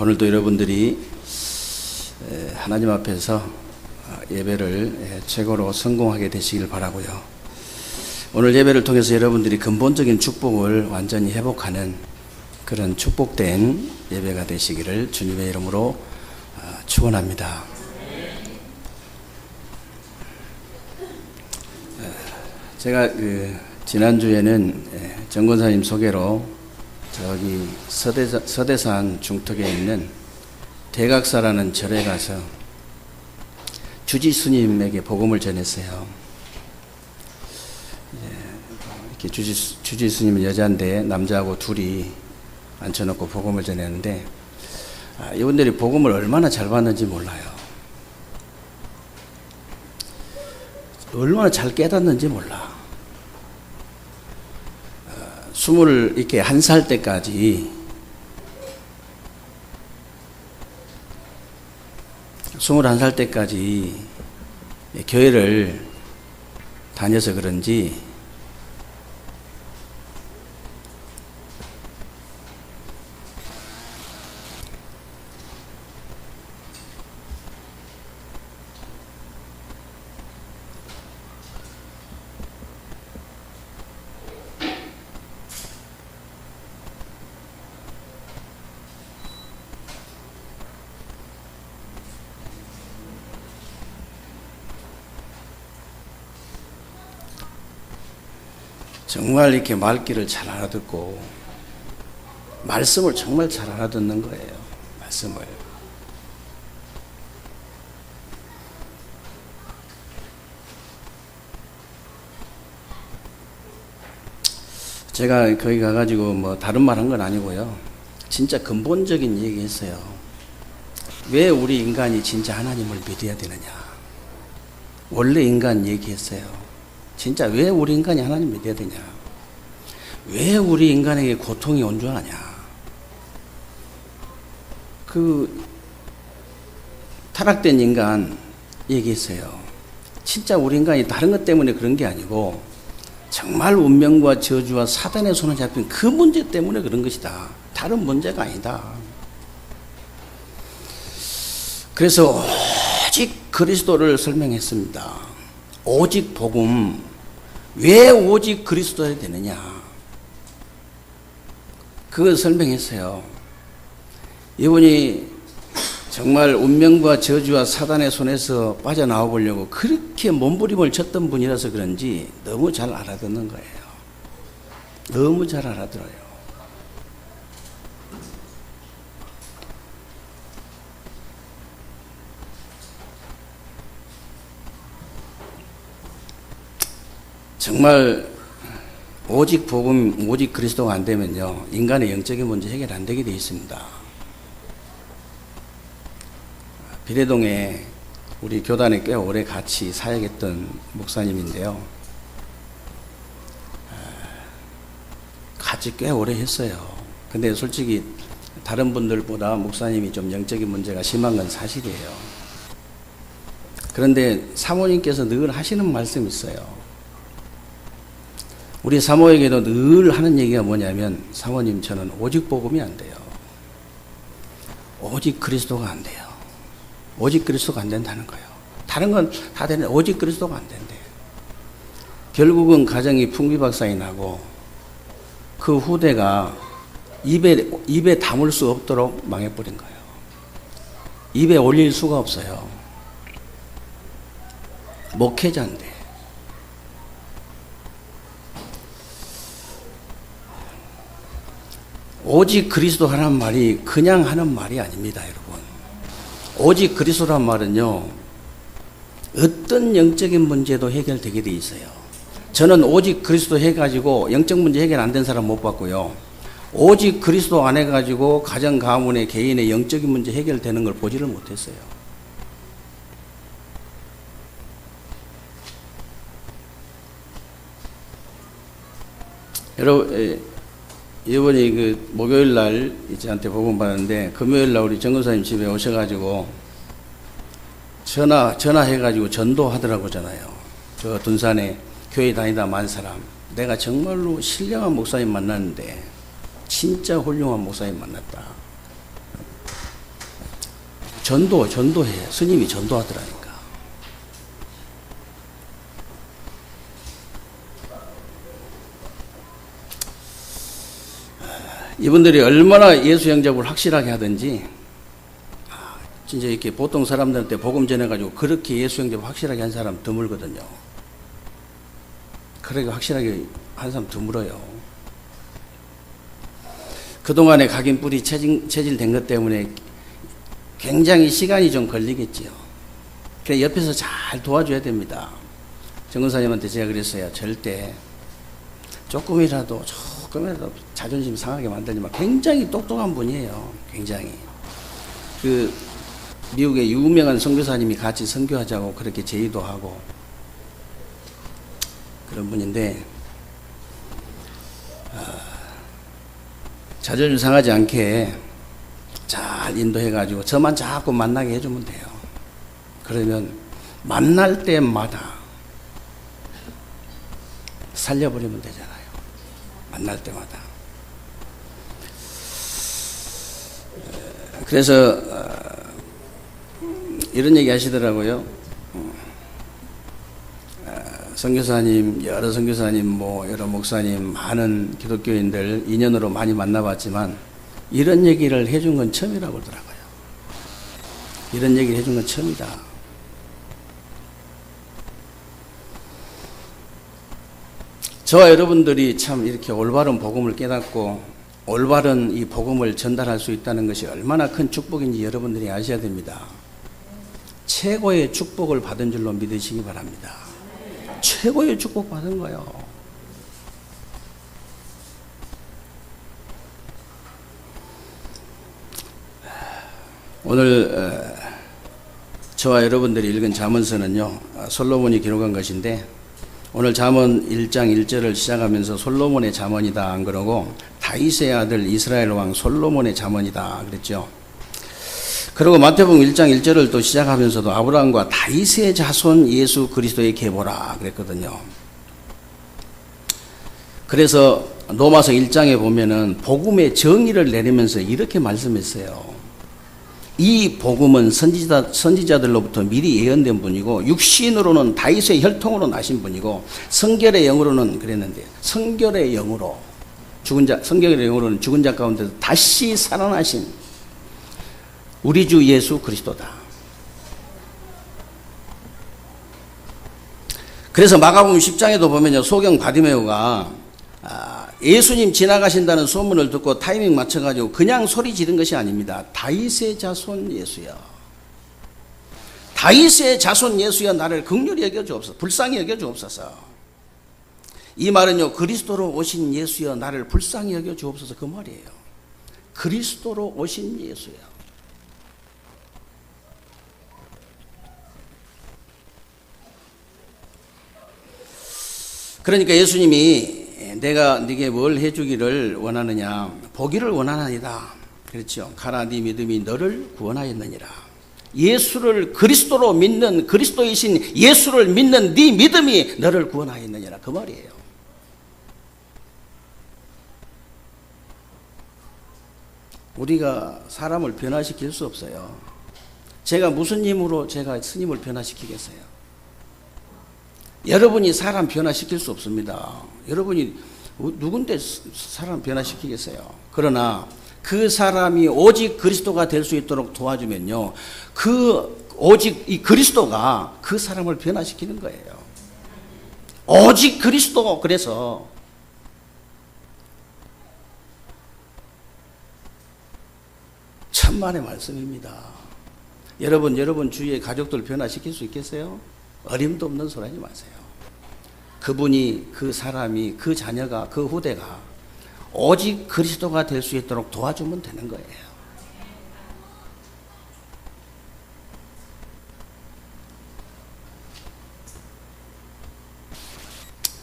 오늘도 여러분들이 하나님 앞에서 예배를 최고로 성공하게 되시길 바라고요. 오늘 예배를 통해서 여러분들이 근본적인 축복을 완전히 회복하는 그런 축복된 예배가 되시기를 주님의 이름으로 축원합니다. 제가 지난주에는 정 권사님 소개로 저기 서대산 중턱에 있는 대각사라는 절에 가서 주지 스님에게 복음을 전했어요. 이렇게 주지 스님은 여자인데 남자하고 둘이 앉혀놓고 복음을 전했는데 이분들이 복음을 얼마나 잘 받는지 몰라요. 얼마나 잘 깨닫는지 몰라. 21살 때까지 교회를 다녀서 그런지 정말 이렇게 말귀를 잘 알아듣고 말씀을 정말 잘 알아듣는 거예요. 말씀을. 제가 거기 가가지고 뭐 다른 말 한 건 아니고요. 진짜 근본적인 얘기 했어요. 왜 우리 인간이 진짜 하나님을 믿어야 되느냐. 원래 인간 얘기했어요. 진짜 왜 우리 인간이 하나님 믿어야 되냐? 왜 우리 인간에게 고통이 온전하냐? 타락된 인간 얘기했어요. 진짜 우리 인간이 다른 것 때문에 그런 게 아니고 정말 운명과 저주와 사단의 손에 잡힌 그 문제 때문에 그런 것이다. 다른 문제가 아니다. 그래서 오직 그리스도를 설명했습니다. 오직 복음. 왜 오직 그리스도야 되느냐? 그걸 설명했어요. 이분이 정말 운명과 저주와 사단의 손에서 빠져나와 보려고 그렇게 몸부림을 쳤던 분이라서 그런지 너무 잘 알아듣는 거예요. 너무 잘 알아들어요. 정말 오직 복음, 오직 그리스도가 안 되면요, 인간의 영적인 문제 해결 안 되게 되어 있습니다. 비례동에 우리 교단에 꽤 오래 같이 사역했던 목사님인데요. 같이 꽤 오래 했어요. 근데 솔직히 다른 분들보다 목사님이 좀 영적인 문제가 심한 건 사실이에요. 그런데 사모님께서 늘 하시는 말씀이 있어요. 우리 사모에게도 늘 하는 얘기가 뭐냐면, 사모님, 저는 오직 복음이 안 돼요. 오직 그리스도가 안 돼요. 오직 그리스도가 안 된다는 거예요. 다른 건 다 되는데 오직 그리스도가 안 된대. 결국은 가정이 풍비박산이 나고 그 후대가 입에 담을 수 없도록 망해버린 거예요. 입에 올릴 수가 없어요. 목회자인데. 오직 그리스도 하는 말이 그냥 하는 말이 아닙니다, 여러분. 오직 그리스도란 말은요, 어떤 영적인 문제도 해결되게 돼 있어요. 저는 오직 그리스도 해가지고 영적 문제 해결 안 된 사람 못 봤고요. 오직 그리스도 안 해가지고 가정, 가문의, 개인의 영적인 문제 해결되는 걸 보지를 못했어요. 여러분, 이번에 목요일 날 저한테 복음 받았는데, 금요일 날 우리 정 권사님 집에 오셔가지고 전화해가지고 전도하더라고잖아요. 저 둔산에 교회 다니다 만 사람. 내가 정말로 신령한 목사님 만났는데 진짜 훌륭한 목사님 만났다. 전도해. 스님이 전도하더라니까. 이분들이 얼마나 예수 영접을 확실하게 하든지, 진짜 이렇게 보통 사람들한테 복음 전해가지고 그렇게 예수 영접을 확실하게 한 사람 드물거든요. 그렇게 확실하게 한 사람 드물어요. 그동안에 각인뿔이 체질된 것 때문에 굉장히 시간이 좀 걸리겠지요. 그래서 옆에서 잘 도와줘야 됩니다. 정근사님한테 제가 그랬어요. 절대 조금이라도 자존심 상하게 만들지 마. 굉장히 똑똑한 분이에요. 굉장히. 그 미국의 유명한 선교사님이 같이 선교하자고 그렇게 제의도 하고 그런 분인데, 자존심 상하지 않게 잘 인도해가지고 저만 자꾸 만나게 해주면 돼요. 그러면 만날 때마다 살려버리면 되잖아요. 만날 때마다. 그래서 이런 얘기 하시더라고요. 선교사님, 여러 선교사님, 여러 목사님, 많은 기독교인들 인연으로 많이 만나봤지만 이런 얘기를 해준 건 처음이라고 그러더라고요. 이런 얘기를 해준 건 처음이다. 저와 여러분들이 참 이렇게 올바른 복음을 깨닫고 올바른 이 복음을 전달할 수 있다는 것이 얼마나 큰 축복인지 여러분들이 아셔야 됩니다. 최고의 축복을 받은 줄로 믿으시기 바랍니다. 최고의 축복 받은 거예요. 오늘 저와 여러분들이 읽은 잠언서는요, 솔로몬이 기록한 것인데, 오늘 잠언 1장 1절을 시작하면서 솔로몬의 잠언이다 안 그러고 다윗의 아들 이스라엘 왕 솔로몬의 잠언이다 그랬죠. 그리고 마태복음 1장 1절을 또 시작하면서도 아브라함과 다윗의 자손 예수 그리스도의 계보라 그랬거든요. 그래서 로마서 1장에 보면은 복음의 정의를 내리면서 이렇게 말씀했어요. 이 복음은 선지자들로부터 미리 예언된 분이고 육신으로는 다윗의 혈통으로 나신 분이고 성결의 영으로는 그랬는데 성결의 영으로는 죽은 자 가운데서 다시 살아나신 우리 주 예수 그리스도다. 그래서 마가복음 10장에도 보면요, 소경 바디메오가 예수님 지나가신다는 소문을 듣고 타이밍 맞춰가지고 그냥 소리 지른 것이 아닙니다. 다윗의 자손 예수여, 다윗의 자손 예수여, 나를 긍휼히 여겨주옵소서, 불쌍히 여겨주옵소서. 이 말은요, 그리스도로 오신 예수여, 나를 불쌍히 여겨주옵소서, 그 말이에요. 그리스도로 오신 예수여. 그러니까 예수님이 내가 네게 뭘 해주기를 원하느냐, 보기를 원하나이다 그렇죠. 가라, 네 믿음이 너를 구원하였느니라. 예수를 그리스도로 믿는, 그리스도이신 예수를 믿는 네 믿음이 너를 구원하였느니라, 그 말이에요. 우리가 사람을 변화시킬 수 없어요. 제가 무슨 힘으로 제가 스님을 변화시키겠어요? 여러분이 사람 변화시킬 수 없습니다. 여러분이 누군데 사람 변화시키겠어요? 그러나 그 사람이 오직 그리스도가 될 수 있도록 도와주면요, 오직 이 그리스도가 그 사람을 변화시키는 거예요. 오직 그리스도. 그래서 천만의 말씀입니다. 여러분 주위의 가족들 변화시킬 수 있겠어요? 어림도 없는 소리 하지 마세요. 그분이, 그 사람이, 그 자녀가, 그 후대가 오직 그리스도가 될 수 있도록 도와주면 되는 거예요.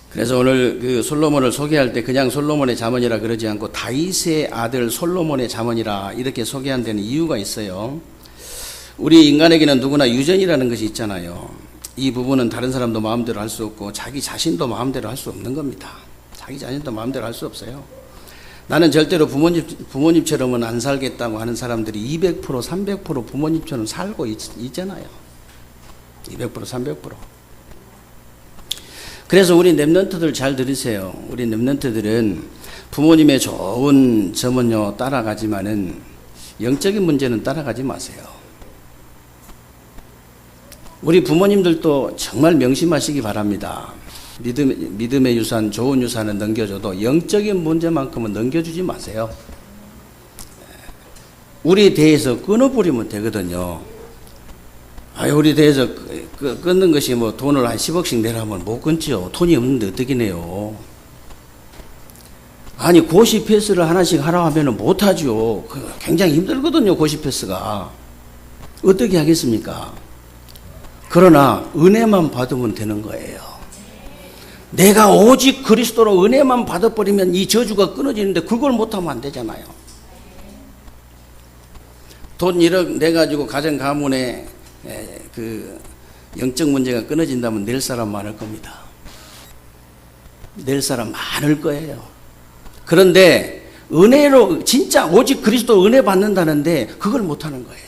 그래서 오늘 그 솔로몬을 소개할 때 그냥 솔로몬의 잠언이라 그러지 않고 다윗의 아들 솔로몬의 잠언이라 이렇게 소개한 데는 이유가 있어요. 우리 인간에게는 누구나 유전이라는 것이 있잖아요. 이 부분은 다른 사람도 마음대로 할 수 없고 자기 자신도 마음대로 할 수 없는 겁니다. 자기 자신도 마음대로 할 수 없어요. 나는 절대로 부모님처럼은 안 살겠다고 하는 사람들이 200%, 300% 부모님처럼 살고 있잖아요. 200%, 300%. 그래서 우리 랩런트들 잘 들으세요. 우리 랩런트들은 부모님의 좋은 점은요 따라가지만은 영적인 문제는 따라가지 마세요. 우리 부모님들도 정말 명심하시기 바랍니다. 믿음의 유산, 좋은 유산은 넘겨줘도 영적인 문제만큼은 넘겨주지 마세요. 우리 대에서 끊어버리면 되거든요. 우리 대에서 끊는 것이 뭐 돈을 한 10억씩 내라면 못 끊지요. 돈이 없는데 어떻게 내요? 아니 고시 패스를 하나씩 하라 하면 못하죠. 굉장히 힘들거든요. 고시 패스가. 어떻게 하겠습니까? 그러나 은혜만 받으면 되는 거예요. 내가 오직 그리스도로 은혜만 받아버리면 이 저주가 끊어지는데 그걸 못하면 안 되잖아요. 돈 1억 내가지고 가정 가문에 그 영적 문제가 끊어진다면 낼 사람 많을 겁니다. 낼 사람 많을 거예요. 그런데 은혜로 진짜 오직 그리스도 은혜 받는다는데 그걸 못하는 거예요.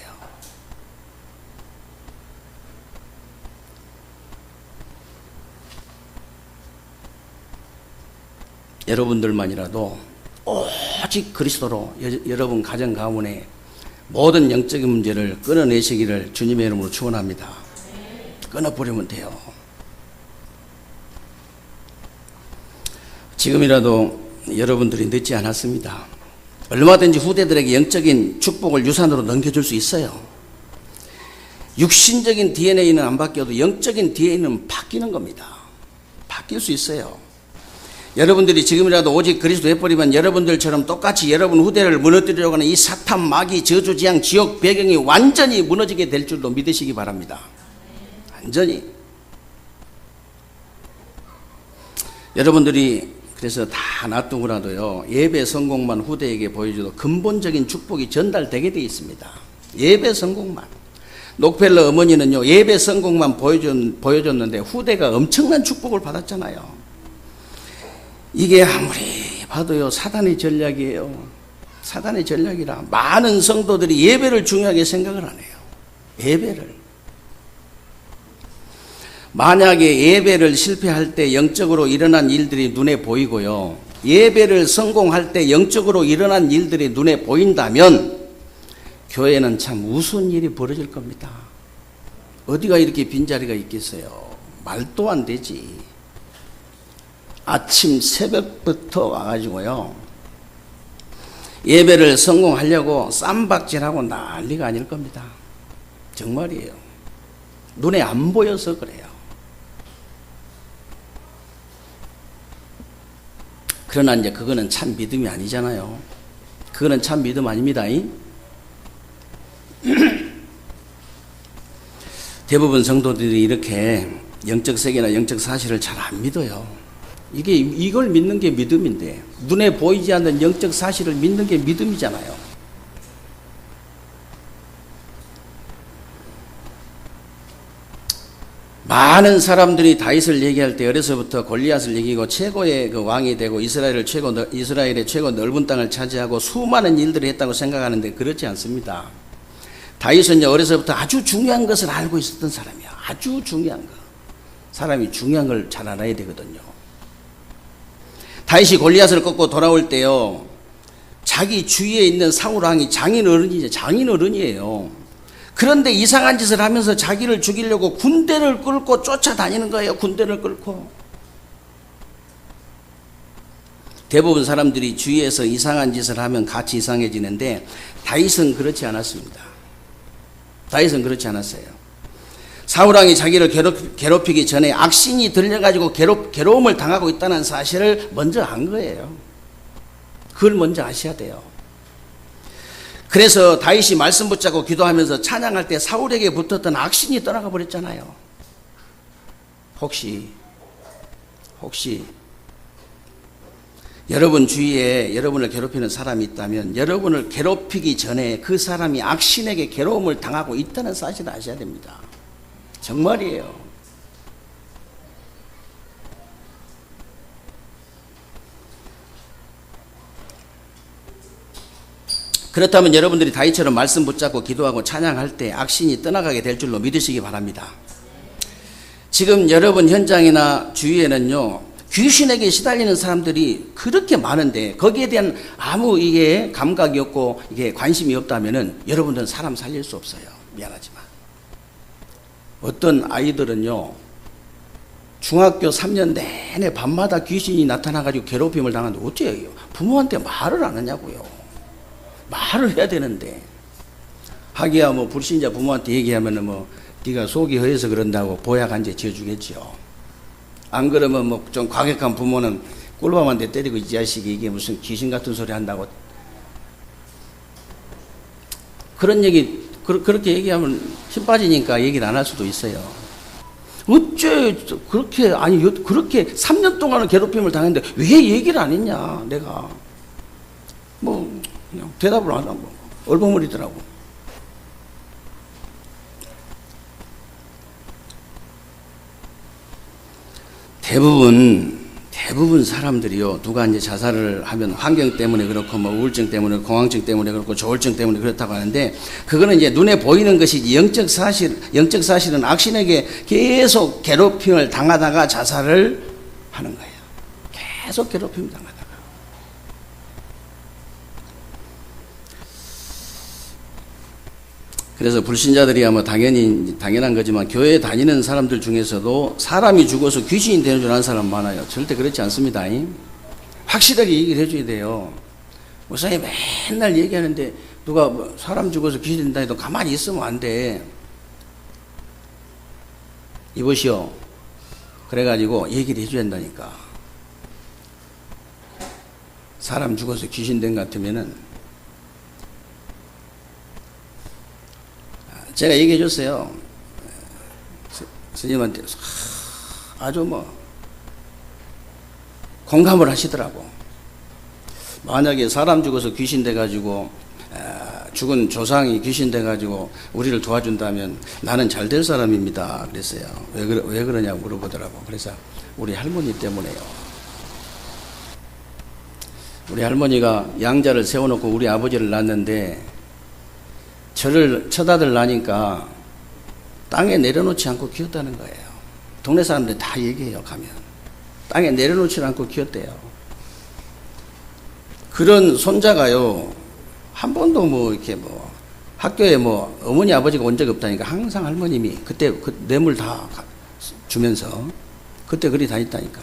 여러분들만이라도 오직 그리스도로 여러분 가정 가문에 모든 영적인 문제를 끊어내시기를 주님의 이름으로 축원합니다. 끊어버리면 돼요. 지금이라도 여러분들이 늦지 않았습니다. 얼마든지 후대들에게 영적인 축복을 유산으로 넘겨줄 수 있어요. 육신적인 DNA는 안 바뀌어도 영적인 DNA는 바뀌는 겁니다. 바뀔 수 있어요. 여러분들이 지금이라도 오직 그리스도 해버리면 여러분들처럼 똑같이 여러분 후대를 무너뜨리려고 하는 이 사탄, 마귀, 저주, 재앙, 지옥 배경이 완전히 무너지게 될 줄도 믿으시기 바랍니다. 완전히. 여러분들이 그래서 다 놔두고라도요 예배 성공만 후대에게 보여줘도 근본적인 축복이 전달되게 되어 있습니다. 예배 성공만. 록펠러 어머니는요 예배 성공만 보여줬는데 후대가 엄청난 축복을 받았잖아요. 이게 아무리 봐도요 사단의 전략이에요. 사단의 전략이라 많은 성도들이 예배를 중요하게 생각을 안 해요. 예배를. 만약에 예배를 실패할 때 영적으로 일어난 일들이 눈에 보이고요 예배를 성공할 때 영적으로 일어난 일들이 눈에 보인다면 교회는 참 우스운 일이 벌어질 겁니다. 어디가 이렇게 빈자리가 있겠어요. 말도 안 되지. 아침 새벽부터 와가지고요 예배를 성공하려고 쌈박질하고 난리가 아닐 겁니다. 정말이에요. 눈에 안 보여서 그래요. 그러나 이제 그거는 참 믿음이 아니잖아요. 그거는 참 믿음 아닙니다. 대부분 성도들이 이렇게 영적 세계나 영적 사실을 잘 안 믿어요. 이걸 믿는 게 믿음인데 눈에 보이지 않는 영적 사실을 믿는 게 믿음이잖아요. 많은 사람들이 다윗을 얘기할 때 어려서부터 골리앗을 이기고 최고의 그 왕이 되고 이스라엘의 최고 넓은 땅을 차지하고 수많은 일들을 했다고 생각하는데 그렇지 않습니다. 다윗은 어려서부터 아주 중요한 것을 알고 있었던 사람이야. 아주 중요한 거. 사람이 중요한 걸 잘 알아야 되거든요. 다윗이 골리앗을 꺾고 돌아올 때요 자기 주위에 있는 사울 왕이 장인어른이에요. 그런데 이상한 짓을 하면서 자기를 죽이려고 군대를 끌고 쫓아다니는 거예요. 군대를 끌고. 대부분 사람들이 주위에서 이상한 짓을 하면 같이 이상해지는데 다윗은 그렇지 않았습니다. 다윗은 그렇지 않았어요. 사울왕이 자기를 괴롭히기 전에 악신이 들려가지고 괴로움을 당하고 있다는 사실을 먼저 안 거예요. 그걸 먼저 아셔야 돼요. 그래서 다윗이 말씀 붙잡고 기도하면서 찬양할 때 사울에게 붙었던 악신이 떠나가 버렸잖아요. 혹시 여러분 주위에 여러분을 괴롭히는 사람이 있다면 여러분을 괴롭히기 전에 그 사람이 악신에게 괴로움을 당하고 있다는 사실을 아셔야 됩니다. 정말이에요. 그렇다면 여러분들이 다윗처럼 말씀 붙잡고 기도하고 찬양할 때 악신이 떠나가게 될 줄로 믿으시기 바랍니다. 지금 여러분 현장이나 주위에는요, 귀신에게 시달리는 사람들이 그렇게 많은데 거기에 대한 아무 이게 감각이 없고 이게 관심이 없다면은 여러분들은 사람 살릴 수 없어요. 미안하지만. 어떤 아이들은요, 중학교 3년 내내 밤마다 귀신이 나타나가지고 괴롭힘을 당하는데 어째요? 부모한테 말을 안 하냐고요. 말을 해야 되는데. 하기야 뭐 불신자 부모한테 얘기하면은 뭐 네가 속이 허해서 그런다고 보약 한 제 지어주겠죠. 안 그러면 뭐 좀 과격한 부모는 꿀밤 한 대 때리고 이 자식이 이게 무슨 귀신 같은 소리 한다고. 그런 얘기, 그렇게 얘기하면 힘 빠지니까 얘기를 안 할 수도 있어요. 어째 그렇게, 아니 그렇게 3년 동안은 괴롭힘을 당했는데 왜 얘기를 안 했냐 내가. 뭐 그냥 대답을 안 하고 얼버무리더라고. 대부분 사람들이요, 누가 이제 자살을 하면 환경 때문에 그렇고, 뭐 우울증 때문에, 공황증 때문에 그렇고, 조울증 때문에 그렇다고 하는데, 그거는 이제 눈에 보이는 것이지, 영적 사실은 악신에게 계속 괴롭힘을 당하다가 자살을 하는 거예요. 계속 괴롭힘을 당하다가. 그래서 불신자들이야 뭐 당연한 거지만 교회에 다니는 사람들 중에서도 사람이 죽어서 귀신이 되는 줄 아는 사람 많아요. 절대 그렇지 않습니다. 확실하게 얘기를 해줘야 돼요. 목사님 맨날 얘기하는데 누가 뭐 사람 죽어서 귀신 된다 해도 가만히 있으면 안 돼. 이보시오. 그래가지고 얘기를 해줘야 한다니까. 사람 죽어서 귀신 된 것 같으면은 제가 얘기해 줬어요. 스님한테 아주 뭐 공감을 하시더라고. 만약에 사람 죽어서 귀신 돼가지고 죽은 조상이 귀신 돼가지고 우리를 도와준다면 나는 잘 될 사람입니다. 그랬어요. 왜 그러냐고 물어보더라고. 그래서 우리 할머니 때문에요. 우리 할머니가 양자를 세워놓고 우리 아버지를 낳았는데 저를 쳐다들라니까 땅에 내려놓지 않고 키웠다는 거예요. 동네 사람들 다 얘기해요. 가면 땅에 내려놓지 않고 키웠대요. 그런 손자가요, 한 번도 뭐 이렇게 뭐 학교에 뭐 어머니 아버지가 온 적이 없다니까 항상 할머님이 그때 그 뇌물 다 주면서 그때 그리 다녔다니까.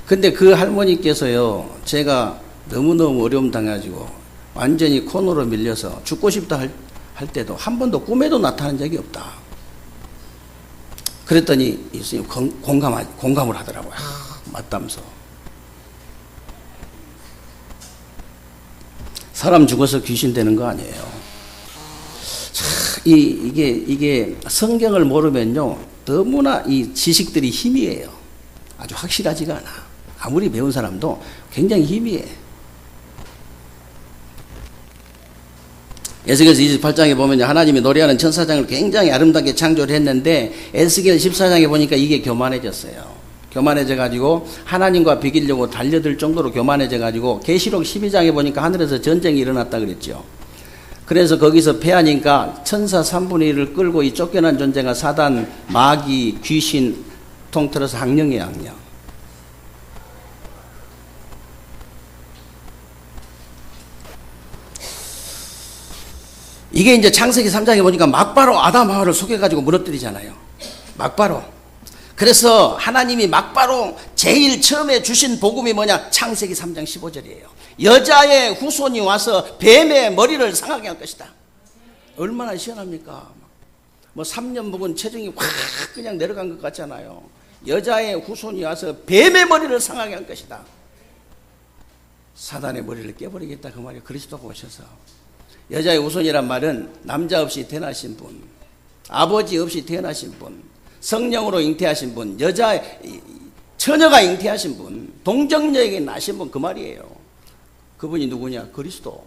근데 그 할머니께서요, 제가 너무너무 어려움 당해가지고 완전히 코너로 밀려서 죽고 싶다 할 때도 한 번도 꿈에도 나타난 적이 없다. 그랬더니 예수님 공감을 하더라고요. 맞다면서. 사람 죽어서 귀신 되는 거 아니에요. 이게 성경을 모르면요, 너무나 이 지식들이 희미해요. 아주 확실하지가 않아. 아무리 배운 사람도 굉장히 희미해. 에스겔서 28장에 보면 하나님이 노래하는 천사장을 굉장히 아름답게 창조를 했는데 에스겔 14장에 보니까 이게 교만해졌어요. 교만해져 가지고 하나님과 비기려고 달려들 정도로 교만해져 가지고 계시록 12장에 보니까 하늘에서 전쟁이 일어났다 그랬죠. 그래서 거기서 패하니까 천사 3분의 1을 끌고 이 쫓겨난 존재가 사단, 마귀, 귀신 통틀어서 악령이에요. 악령. 이게 이제 창세기 3장에 보니까 막바로 아담 하와를 속여가지고 무너뜨리잖아요. 막바로. 그래서 하나님이 막바로 제일 처음에 주신 복음이 뭐냐? 창세기 3장 15절이에요. 여자의 후손이 와서 뱀의 머리를 상하게 할 것이다. 얼마나 시원합니까? 뭐 3년 묵은 체중이 확 그냥 내려간 것 같잖아요. 여자의 후손이 와서 뱀의 머리를 상하게 할 것이다. 사단의 머리를 깨버리겠다 그 말이에요. 그리스도가 오셔서. 여자의 후손이란 말은 남자 없이 태어나신 분, 아버지 없이 태어나신 분, 성령으로 잉태하신 분, 처녀가 잉태하신 분, 동정녀에게 나신 분, 그 말이에요. 그분이 누구냐? 그리스도.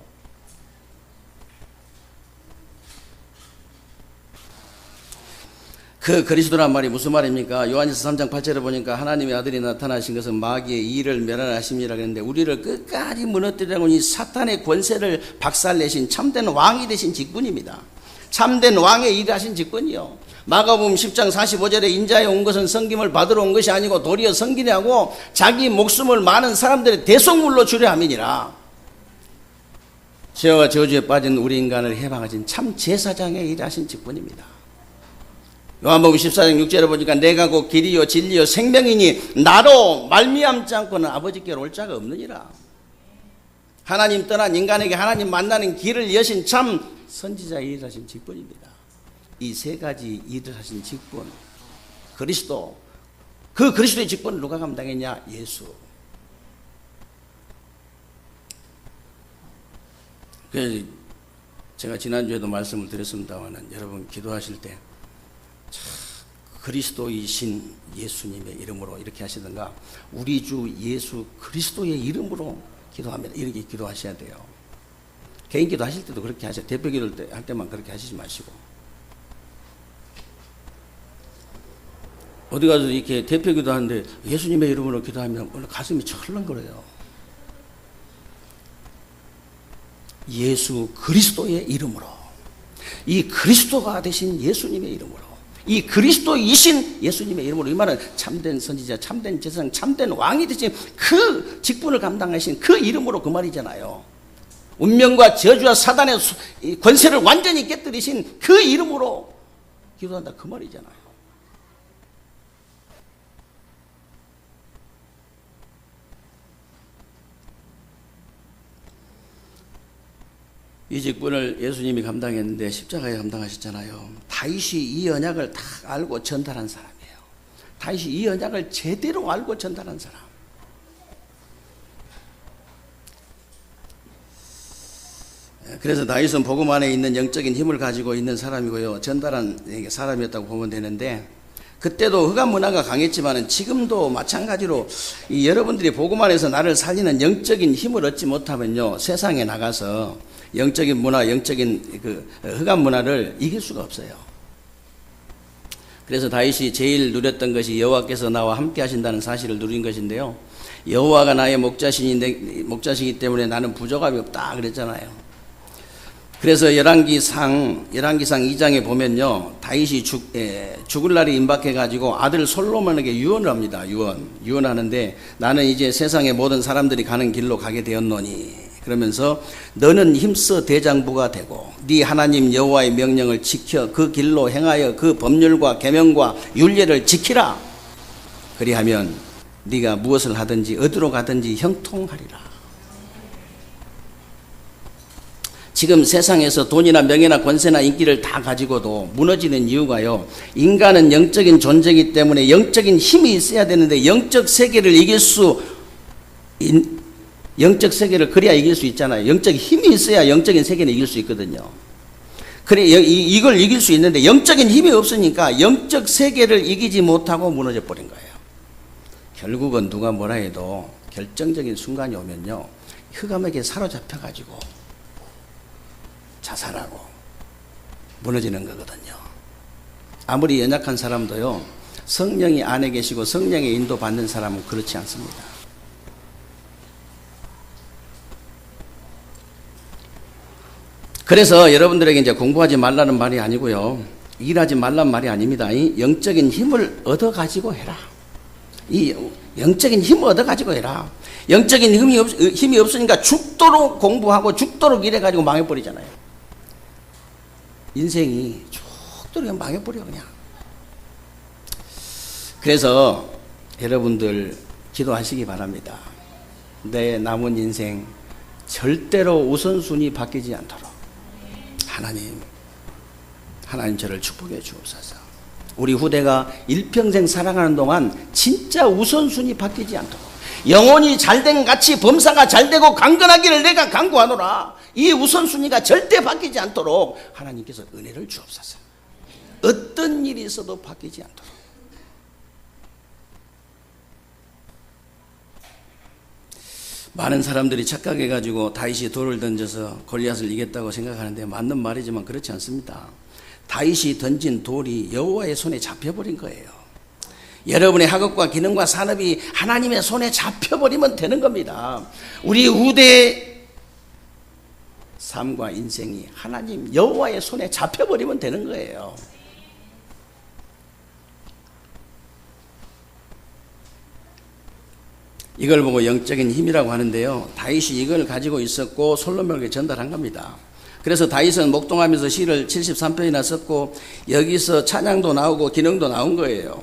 그 그리스도란 말이 무슨 말입니까? 요한일서 3장 8절에 보니까 하나님의 아들이 나타나신 것은 마귀의 일을 멸하심이라 그랬는데, 우리를 끝까지 무너뜨리라고 이 사탄의 권세를 박살내신 참된 왕이 되신 직분입니다. 참된 왕의 일을 하신 직분이요. 마가복음 10장 45절에 인자에 온 것은 섬김을 받으러 온 것이 아니고 도리어 섬기려고 자기 목숨을 많은 사람들의 대속물로 주려 함이니라. 죄와 저주에 빠진 우리 인간을 해방하신 참 제사장의 일을 하신 직분입니다. 요한복음 14장 6절에 보니까 내가 곧 길이요 진리요 생명이니 나로 말미암지 않고는 아버지께로 올 자가 없느니라. 하나님 떠난 인간에게 하나님 만나는 길을 여신 참 선지자의 일을 하신 직분입니다. 이 세 가지 일을 하신 직분, 그리스도, 그 그리스도의 직분을 누가 감당했냐? 예수. 그래서 제가 지난주에도 말씀을 드렸습니다만, 여러분 기도하실 때 그리스도이신 예수님의 이름으로 이렇게 하시든가, 우리 주 예수 그리스도의 이름으로 기도합니다, 이렇게 기도하셔야 돼요. 개인 기도 하실 때도 그렇게 하세요. 대표 기도 할 때만 그렇게 하시지 마시고. 어디 가서 이렇게 대표 기도 하는데 예수님의 이름으로 기도하면 오늘 가슴이 철렁거려요. 예수 그리스도의 이름으로, 이 그리스도가 되신 예수님의 이름으로, 이 그리스도이신 예수님의 이름으로, 이 말은 참된 선지자, 참된 제사장, 참된 왕이 되신 그 직분을 감당하신 그 이름으로 그 말이잖아요. 운명과 저주와 사단의 권세를 완전히 깨뜨리신 그 이름으로 기도한다, 그 말이잖아요. 이 직분을 예수님이 감당했는데 십자가에 감당하셨잖아요. 다윗이 이 언약을 다 알고 전달한 사람이에요. 다윗이 이 언약을 제대로 알고 전달한 사람. 그래서 다윗은 복음 안에 있는 영적인 힘을 가지고 있는 사람이고요, 전달한 사람이었다고 보면 되는데, 그때도 흑암 문화가 강했지만 지금도 마찬가지로 이 여러분들이 복음 안에서 나를 살리는 영적인 힘을 얻지 못하면요, 세상에 나가서 영적인 문화, 영적인 그 흑암 문화를 이길 수가 없어요. 그래서 다윗이 제일 누렸던 것이 여호와께서 나와 함께 하신다는 사실을 누린 것인데요, 여호와가 나의 목자시기 때문에 나는 부족함이 없다 그랬잖아요. 그래서 열왕기상 2장에 보면요, 다윗이 죽을 날이 임박해 가지고 아들 솔로몬에게 유언을 합니다. 유언하는데, 나는 이제 세상의 모든 사람들이 가는 길로 가게 되었노니, 그러면서 너는 힘써 대장부가 되고 네 하나님 여호와의 명령을 지켜 그 길로 행하여 그 법률과 계명과 율례를 지키라. 그리하면 네가 무엇을 하든지 어디로 가든지 형통하리라. 지금 세상에서 돈이나 명예나 권세나 인기를 다 가지고도 무너지는 이유가요, 인간은 영적인 존재이기 때문에 영적인 힘이 있어야 되는데, 영적 세계를 그래야 이길 수 있잖아요. 영적인 힘이 있어야 영적인 세계는 이길 수 있거든요. 그래, 이걸 이길 수 있는데 영적인 힘이 없으니까 영적 세계를 이기지 못하고 무너져 버린 거예요. 결국은 누가 뭐라 해도 결정적인 순간이 오면요, 흑암에게 사로잡혀 가지고 자살하고 무너지는 거거든요. 아무리 연약한 사람도요, 성령이 안에 계시고 성령의 인도 받는 사람은 그렇지 않습니다. 그래서 여러분들에게 이제 공부하지 말라는 말이 아니고요, 일하지 말라는 말이 아닙니다. 이 영적인 힘을 얻어 가지고 해라. 이 영적인 힘을 얻어 가지고 해라. 영적인 힘이 없으니까 죽도록 공부하고 죽도록 일해 가지고 망해버리잖아요. 인생이 죽도록 망해버려 그냥. 그래서 여러분들 기도하시기 바랍니다. 내 남은 인생 절대로 우선순위 바뀌지 않도록 하나님 저를 축복해 주옵소서. 우리 후대가 일평생 살아가는 동안 진짜 우선순위 바뀌지 않도록, 영혼이 잘된 같이 범사가 잘되고 강건하기를 내가 간구하노라, 이 우선순위가 절대 바뀌지 않도록 하나님께서 은혜를 주옵소서. 어떤 일이 있어도 바뀌지 않도록. 많은 사람들이 착각해가지고 다윗이 돌을 던져서 골리앗을 이겼다고 생각하는데, 맞는 말이지만 그렇지 않습니다. 다윗이 던진 돌이 여호와의 손에 잡혀버린 거예요. 여러분의 학업과 기능과 산업이 하나님의 손에 잡혀버리면 되는 겁니다. 우리 후대의 삶과 인생이 하나님 여호와의 손에 잡혀버리면 되는 거예요. 이걸 보고 영적인 힘이라고 하는데요, 다윗이 이걸 가지고 있었고 솔로몬에게 전달한 겁니다. 그래서 다윗은 목동하면서 시를 73편이나 썼고 여기서 찬양도 나오고 기능도 나온 거예요.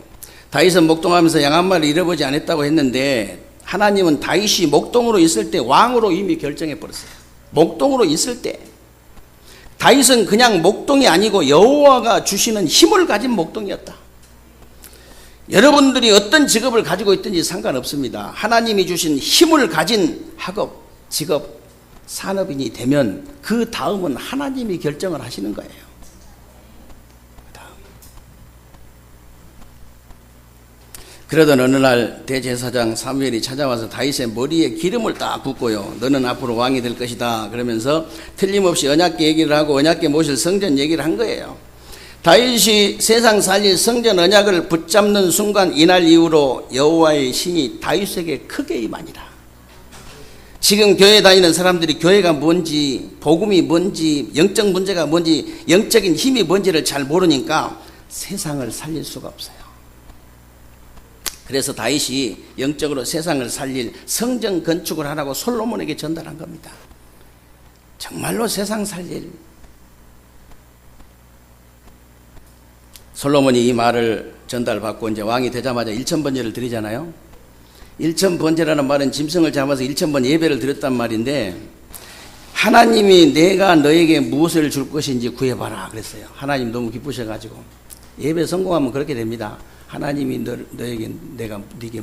다윗은 목동하면서 양 한 마리를 잃어보지 않았다고 했는데 하나님은 다윗이 목동으로 있을 때 왕으로 이미 결정해 버렸어요. 목동으로 있을 때 다윗은 그냥 목동이 아니고 여호와가 주시는 힘을 가진 목동이었다. 여러분들이 어떤 직업을 가지고 있든지 상관없습니다. 하나님이 주신 힘을 가진 학업, 직업, 산업인이 되면 그 다음은 하나님이 결정을 하시는 거예요. 그러던 어느 날 대제사장 사무엘이 찾아와서 다윗의 머리에 기름을 딱 붓고요, 너는 앞으로 왕이 될 것이다 그러면서 틀림없이 언약궤 얘기를 하고 언약궤 모실 성전 얘기를 한 거예요. 다윗이 세상 살릴 성전 언약을 붙잡는 순간 이날 이후로 여호와의 신이 다윗에게 크게 임하니라. 지금 교회 다니는 사람들이 교회가 뭔지, 복음이 뭔지, 영적 문제가 뭔지, 영적인 힘이 뭔지를 잘 모르니까 세상을 살릴 수가 없어요. 그래서 다윗이 영적으로 세상을 살릴 성전 건축을 하라고 솔로몬에게 전달한 겁니다. 정말로 세상 살릴. 솔로몬이 이 말을 전달받고 이제 왕이 되자마자 1000번제를 드리잖아요. 1000번제라는 말은 짐승을 잡아서 1000번 예배를 드렸단 말인데, 하나님이 내가 너에게 무엇을 줄 것인지 구해봐라 그랬어요. 하나님 너무 기쁘셔가지고 예배 성공하면 그렇게 됩니다. 하나님이 너에게 내게